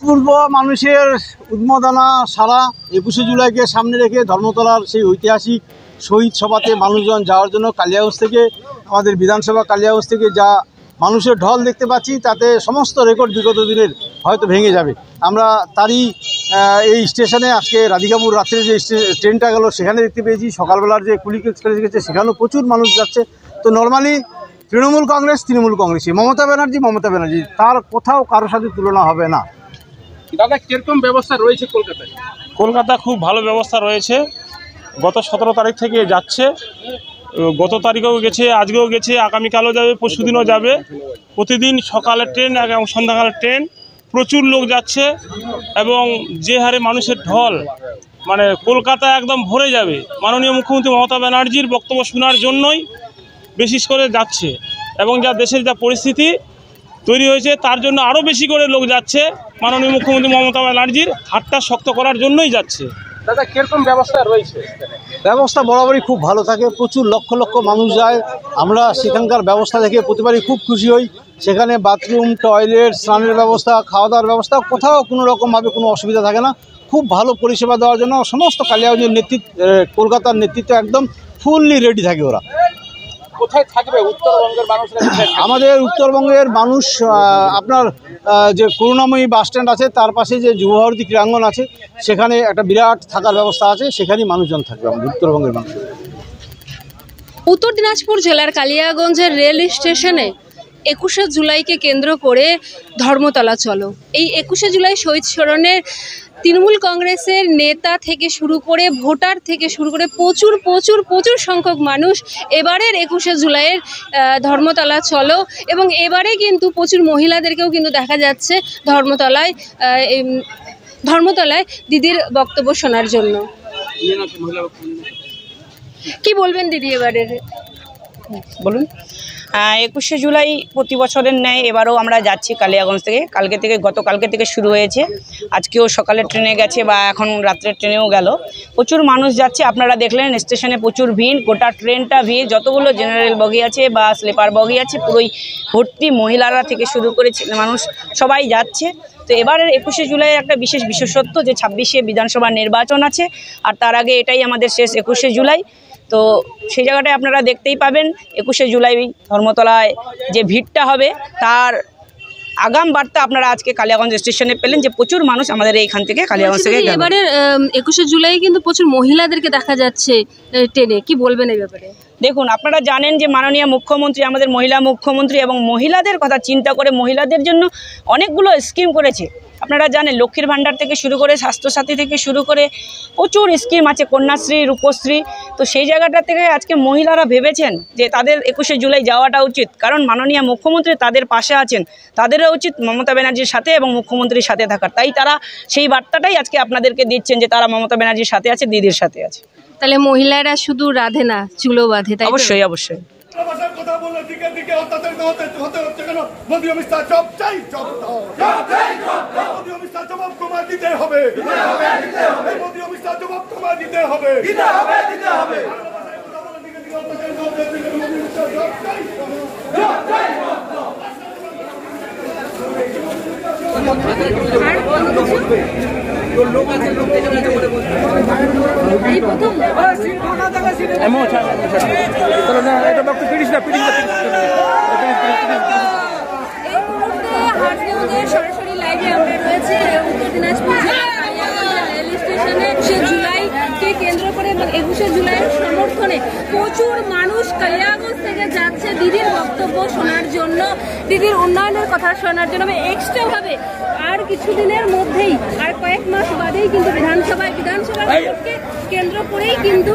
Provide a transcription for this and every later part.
পূর্ব মানুষের উন্মাদনা সারা 21শে জুলাইকে সামনে রেখে ধর্মতলার সেই ঐতিহাসিক শহীদ সভাতে মানুষজন যাওয়ার জন্য কালিয়াগঞ্জ থেকে আমাদের বিধানসভা কালিয়াগঞ্জ থেকে যা মানুষের ঢল দেখতে পাচ্ছি তাতে সমস্ত রেকর্ড বিগত দিনের হয়তো ভেঙে যাবে। আমরা তারই এই স্টেশনে আজকে রাধিকাপুর রাত্রে যে ট্রেনটা গেল সেখানে দেখতে পেয়েছি, সকালবেলার যে কুলিক এক্সপ্রেস গেছে সেখানেও প্রচুর মানুষ যাচ্ছে। তো নর্মালি তৃণমূল কংগ্রেসই, মমতা ব্যানার্জি তার কোথাও কারোর সাথে তুলনা হবে না। দাদা কিরকম ব্যবস্থা রয়েছে কলকাতায়? কলকাতা খুব ভালো ব্যবস্থা রয়েছে। গত 17 তারিখ থেকে যাচ্ছে, গত তারিখেও গেছে, আজকেও গেছে, আগামীকালও যাবে, পরশুদিনও যাবে। প্রতিদিন সকালের ট্রেন এবং সন্ধ্যাকালের ট্রেন, প্রচুর লোক যাচ্ছে এবং যে হারে মানুষের ঢল, মানে কলকাতা একদম ভরে যাবে। মাননীয় মুখ্যমন্ত্রী মমতা ব্যানার্জির বক্তব্য শোনার জন্যই বিশেষ করে যাচ্ছে এবং যা দেশের যা পরিস্থিতি তৈরি হয়েছে তার জন্য আরও বেশি করে লোক যাচ্ছে। মাননীয় মুখ্যমন্ত্রী মমতা ব্যানার্জির হাতটা শক্ত করার জন্যই যাচ্ছে। দাদা কিরকম ব্যবস্থা রয়েছে? ব্যবস্থা বরাবরই খুব ভালো থাকে, প্রচুর লক্ষ লক্ষ মানুষ যায়। আমরা সেখানকার ব্যবস্থা দেখে প্রতিবারই খুব খুশি হই। সেখানে বাথরুম, টয়লেট, স্নানের ব্যবস্থা, খাওয়া দাওয়ার ব্যবস্থা কোথাও কোনো রকমভাবে কোনো অসুবিধা থাকে না। খুব ভালো পরিষেবা দেওয়ার জন্য সমস্ত কালিয়াগঞ্জের কলকাতার নেতৃত্ব একদম ফুললি রেডি থাকে। ওরা কোথায় থাকবে উত্তরবঙ্গের মানুষরা? আমাদের উত্তরবঙ্গের মানুষ আপনার যে করুণাময়ী বাস স্ট্যান্ড আছে তার পাশে যে যুবভারতী ক্রীড়াঙ্গন আছে সেখানে একটা বিরাট থাকার ব্যবস্থা আছে, সেখানেই মানুষজন থাকবে আমাদের উত্তরবঙ্গের মানুষ। উত্তর দিনাজপুর জেলার কালিয়াগঞ্জের রেল স্টেশনে 21শে জুলাইকে কেন্দ্র করে ধর্মতলা চলো। এই 21শে জুলাই শহীদ স্মরণের তৃণমূল কংগ্রেসের নেতা থেকে শুরু করে ভোটার থেকে শুরু করে প্রচুর প্রচুর প্রচুর সংখ্যক মানুষ এবারের 21শে জুলাইয়ের ধর্মতলা চলো এবং এবারে কিন্তু প্রচুর মহিলাদেরকেও কিন্তু দেখা যাচ্ছে ধর্মতলায় দিদির বক্তব্য শোনার জন্য। কি বলবেন দিদি এবারের? বলুন। 21শে জুলাই প্রতি বছরের ন্যায় এবারও আমরা যাচ্ছি কালিয়াগঞ্জ থেকে। গতকালকে থেকে শুরু হয়েছে, আজকেও সকালের ট্রেনে গেছে বা এখন রাত্রের ট্রেনেও গেল। প্রচুর মানুষ যাচ্ছে, আপনারা দেখলেন স্টেশনে প্রচুর ভিড়, গোটা ট্রেনটা ভিড়। যতগুলো জেনারেল বগি আছে বা স্লিপার বগি আছে পুরোই ভর্তি, মহিলারা থেকে শুরু করে ছেলে মানুষ সবাই যাচ্ছে। তো এবারের 21শে জুলাইয়ের একটা বিশেষ বিশেষত্ব যে 26শে বিধানসভা নির্বাচন আছে আর তার আগে এটাই আমাদের শেষ 21শে জুলাই। তো সেই জায়গাটায় আপনারা দেখতেই পাবেন 21শে জুলাই ধর্মতলায় যে ভিড়টা হবে তার আগাম বার্তা আপনারা আজকে কালিয়াগঞ্জ স্টেশনে পেলেন যে প্রচুর মানুষ আমাদের এইখান থেকে কালিয়াগঞ্জ থেকে গেল। এবারে 21শে জুলাই কিন্তু প্রচুর মহিলাদেরকে দেখা যাচ্ছে ট্রেনে, কি বলবেন এই ব্যাপারে? দেখুন, আপনারা জানেন যে মাননীয় মুখ্যমন্ত্রী আমাদের মহিলা মুখ্যমন্ত্রী এবং মহিলাদের কথা চিন্তা করে মহিলাদের জন্য অনেকগুলো স্কিম করেছে। আপনারা জানেন লক্ষ্মীর ভাণ্ডার থেকে শুরু করে স্বাস্থ্যসাথী থেকে শুরু করে প্রচুর স্কিম আছে, কন্যাশ্রী, রূপশ্রী। তো সেই জায়গাটা থেকে আজকে মহিলারা ভেবেছেন যে তাদের 21শে জুলাই যাওয়াটা উচিত, কারণ মাননীয় মুখ্যমন্ত্রী তাদের পাশে আছেন, তাদেরও উচিত মমতা ব্যানার্জির সাথে এবং মুখ্যমন্ত্রীর সাথে থাকার। তাই তারা সেই বার্তাটাই আজকে আপনাদেরকে দিচ্ছেন যে তারা মমতা ব্যানার্জির সাথে আছে, দিদির সাথে আছে। তাহলে মহিলারা শুধু রাধে না, চুলো বাঁধে, তাই? অবশ্যই অবশ্যই। সরাসরি লাইভে আমরা রয়েছে উত্তর দিনাজপুর জেলার রেল স্টেশনে 21শে জুলাইকে কেন্দ্র করে এবং 21শে জুলাইয়ের সমর্থনে প্রচুর মানুষ কালিয়াগঞ্জ থেকে যাচ্ছে দিদির বক্তব্য শোনার জন্য, দিদির উন্নয়নের কথা শোনার জন্য। এক্সট্রা ভাবে আর কিছুদিনের মধ্যেই, আর কয়েক মাস বাদেই কিন্তু বিধানসভা ভোটকে কেন্দ্র করেই কিন্তু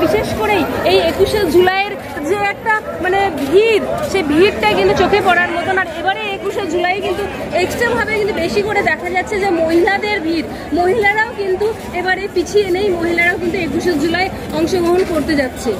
বিশেষ করেই এই 21শে জুলাইয়ের যে একটা মানে ভিড়, সেই ভিড়টা কিন্তু চোখে পড়ার মতন। আর এবারে 21শে জুলাই কিন্তু এক্সট্রা ভাবে কিন্তু বেশি করে দেখা যাচ্ছে যে মহিলাদের ভিড়, মহিলারাও কিন্তু এবারে পিছিয়ে নেই, মহিলারাও কিন্তু 21শে জুলাই অংশগ্রহণ করতে যাচ্ছে।